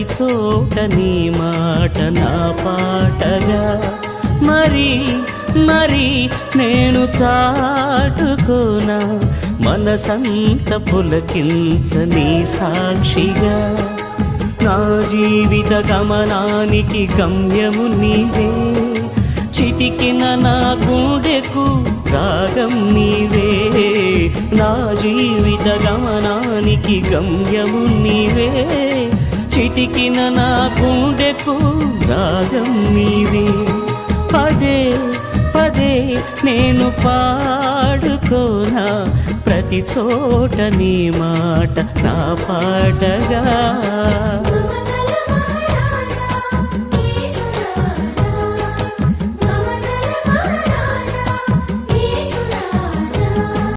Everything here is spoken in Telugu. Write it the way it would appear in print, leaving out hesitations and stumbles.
ప్రతి చోట నీ మాట నా పాటగా మరి మరి నేను చాటుకోనా మనసంత పులకించని సాక్షిగా నా జీవిత గమనానికి గమ్యము నీవే చిటికిన నా గుండెకు రాగం నీవే నా జీవిత గమనానికి గమ్యము నీవే చిటికిన నా గుండెకు రాగం నీవే పదే పదే నేను పాడుకోనా ప్రతి చోట నీ మాట నా పాటగా